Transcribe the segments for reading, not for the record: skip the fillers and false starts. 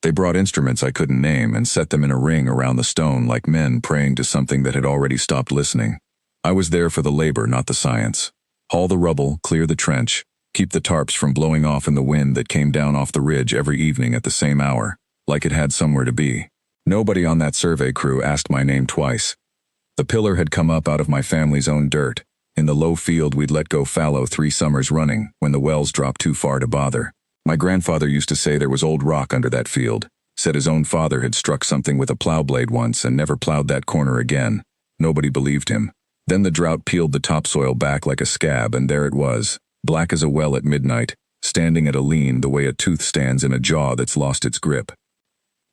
They brought instruments I couldn't name and set them in a ring around the stone like men praying to something that had already stopped listening. I was there for the labor, not the science. Haul the rubble, clear the trench, keep the tarps from blowing off in the wind that came down off the ridge every evening at the same hour, like it had somewhere to be. Nobody on that survey crew asked my name twice. The pillar had come up out of my family's own dirt. In the low field we'd let go fallow 3 summers running, when the wells dropped too far to bother. My grandfather used to say there was old rock under that field, said his own father had struck something with a plow blade once and never plowed that corner again. Nobody believed him. Then the drought peeled the topsoil back like a scab, and there it was, black as a well at midnight, standing at a lean the way a tooth stands in a jaw that's lost its grip.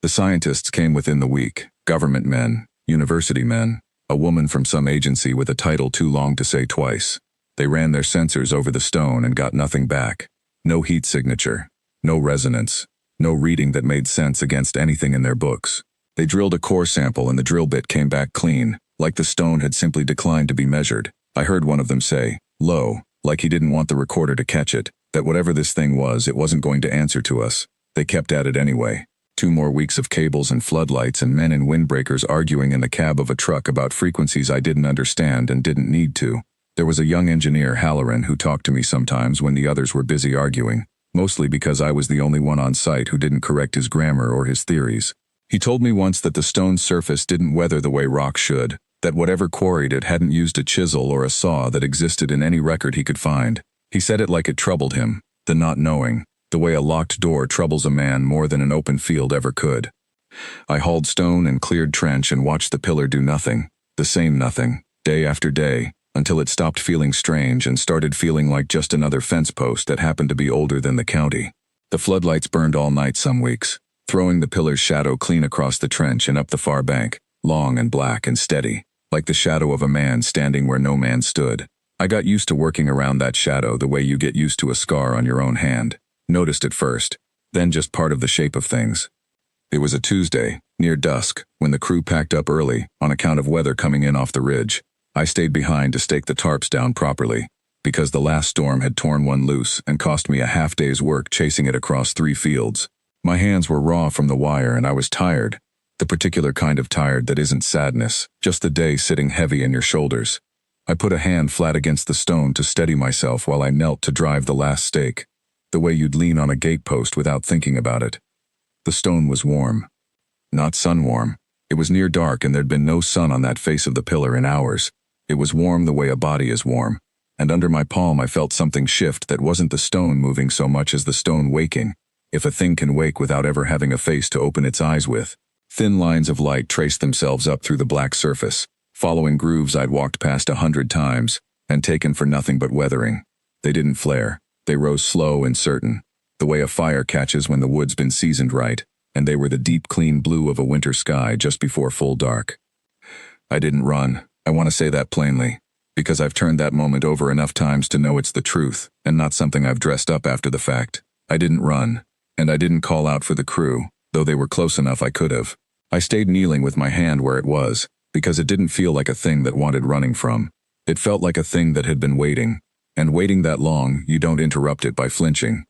The scientists came within the week, government men, university men, a woman from some agency with a title too long to say twice. They ran their sensors over the stone and got nothing back. No heat signature, no resonance, no reading that made sense against anything in their books. They drilled a core sample and the drill bit came back clean, like the stone had simply declined to be measured. I heard one of them say, low, like he didn't want the recorder to catch it, that whatever this thing was, it wasn't going to answer to us. They kept at it anyway. 2 more weeks of cables and floodlights and men in windbreakers arguing in the cab of a truck about frequencies I didn't understand and didn't need to. There was a young engineer, Halloran, who talked to me sometimes when the others were busy arguing, mostly because I was the only one on site who didn't correct his grammar or his theories. He told me once that the stone's surface didn't weather the way rock should, that whatever quarried it hadn't used a chisel or a saw that existed in any record he could find. He said it like it troubled him, the not knowing, the way a locked door troubles a man more than an open field ever could. I hauled stone and cleared trench and watched the pillar do nothing, the same nothing, day after day, until it stopped feeling strange and started feeling like just another fence post that happened to be older than the county. The floodlights burned all night some weeks, throwing the pillar's shadow clean across the trench and up the far bank, long and black and steady, like the shadow of a man standing where no man stood. I got used to working around that shadow the way you get used to a scar on your own hand. Noticed at first, then just part of the shape of things. It was a Tuesday, near dusk, when the crew packed up early, on account of weather coming in off the ridge. I stayed behind to stake the tarps down properly, because the last storm had torn one loose and cost me a half-day's work chasing it across 3 fields. My hands were raw from the wire and I was tired, the particular kind of tired that isn't sadness, just the day sitting heavy in your shoulders. I put a hand flat against the stone to steady myself while I knelt to drive the last stake, the way you'd lean on a gatepost without thinking about it. The stone was warm. Not sun-warm. It was near dark and there'd been no sun on that face of the pillar in hours. It was warm the way a body is warm, and under my palm I felt something shift that wasn't the stone moving so much as the stone waking, if a thing can wake without ever having a face to open its eyes with. Thin lines of light traced themselves up through the black surface, following grooves I'd walked past 100 times, and taken for nothing but weathering. They didn't flare. They rose slow and certain, the way a fire catches when the wood's been seasoned right, and they were the deep clean blue of a winter sky just before full dark. I didn't run. I want to say that plainly, because I've turned that moment over enough times to know it's the truth, and not something I've dressed up after the fact. I didn't run, and I didn't call out for the crew, though they were close enough I could have. I stayed kneeling with my hand where it was, because it didn't feel like a thing that wanted running from. It felt like a thing that had been waiting, and waiting that long, you don't interrupt it by flinching.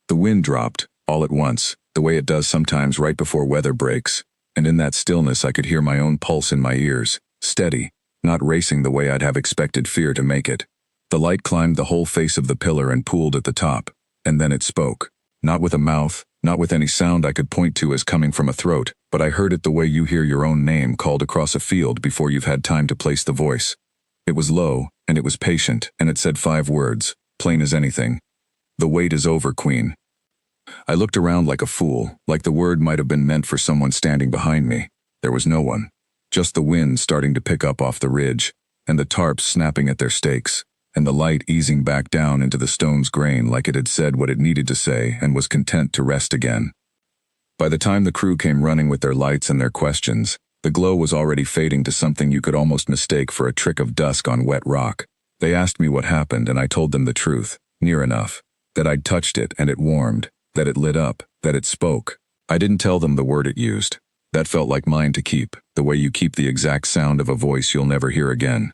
The wind dropped, all at once, the way it does sometimes right before weather breaks, and in that stillness I could hear my own pulse in my ears, steady, not racing the way I'd have expected fear to make it. The light climbed the whole face of the pillar and pooled at the top, and then it spoke. Not with a mouth, not with any sound I could point to as coming from a throat, but I heard it the way you hear your own name called across a field before you've had time to place the voice. It was low, and it was patient, and it said 5 words, plain as anything. The wait is over, Queen. I looked around like a fool, like the word might have been meant for someone standing behind me. There was no one. Just the wind starting to pick up off the ridge, and the tarps snapping at their stakes, and the light easing back down into the stone's grain like it had said what it needed to say and was content to rest again. By the time the crew came running with their lights and their questions, the glow was already fading to something you could almost mistake for a trick of dusk on wet rock. They asked me what happened and I told them the truth, near enough, that I'd touched it and it warmed, that it lit up, that it spoke. I didn't tell them the word it used. That felt like mine to keep, the way you keep the exact sound of a voice you'll never hear again.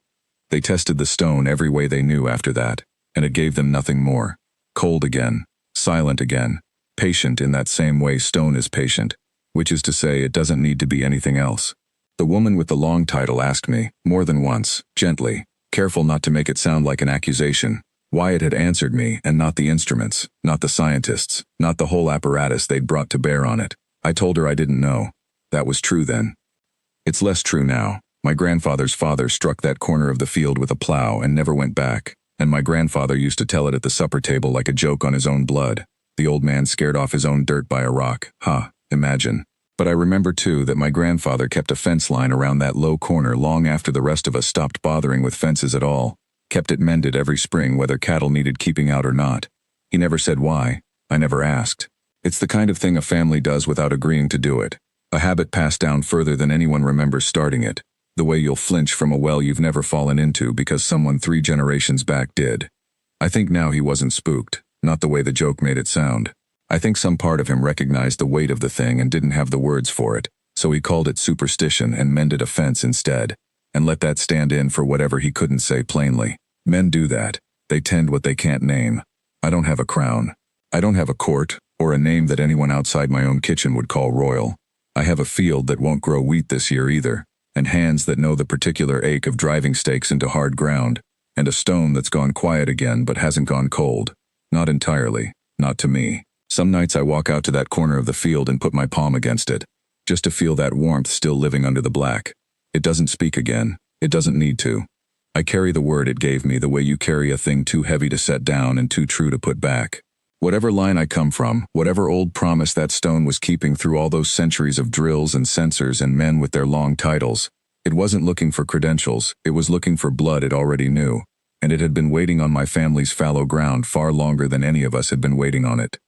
They tested the stone every way they knew after that, and it gave them nothing more. Cold again, silent again, patient in that same way stone is patient, which is to say it doesn't need to be anything else. The woman with the long title asked me, more than once, gently, careful not to make it sound like an accusation, why it had answered me and not the instruments, not the scientists, not the whole apparatus they'd brought to bear on it. I told her I didn't know. That was true then. It's less true now. My grandfather's father struck that corner of the field with a plow and never went back, and my grandfather used to tell it at the supper table like a joke on his own blood. The old man scared off his own dirt by a rock. Imagine. But I remember too that my grandfather kept a fence line around that low corner long after the rest of us stopped bothering with fences at all. Kept it mended every spring whether cattle needed keeping out or not. He never said why. I never asked. It's the kind of thing a family does without agreeing to do it. A habit passed down further than anyone remembers starting it. The way you'll flinch from a well you've never fallen into because someone 3 generations back did. I think now he wasn't spooked, not the way the joke made it sound. I think some part of him recognized the weight of the thing and didn't have the words for it, so he called it superstition and mended a fence instead, and let that stand in for whatever he couldn't say plainly. Men do that. They tend what they can't name. I don't have a crown. I don't have a court, or a name that anyone outside my own kitchen would call royal. I have a field that won't grow wheat this year either, and hands that know the particular ache of driving stakes into hard ground, and a stone that's gone quiet again but hasn't gone cold. Not entirely. Not to me. Some nights I walk out to that corner of the field and put my palm against it, just to feel that warmth still living under the black. It doesn't speak again. It doesn't need to. I carry the word it gave me the way you carry a thing too heavy to set down and too true to put back. Whatever line I come from, whatever old promise that stone was keeping through all those centuries of drills and censors and men with their long titles, it wasn't looking for credentials, it was looking for blood it already knew, and it had been waiting on my family's fallow ground far longer than any of us had been waiting on it.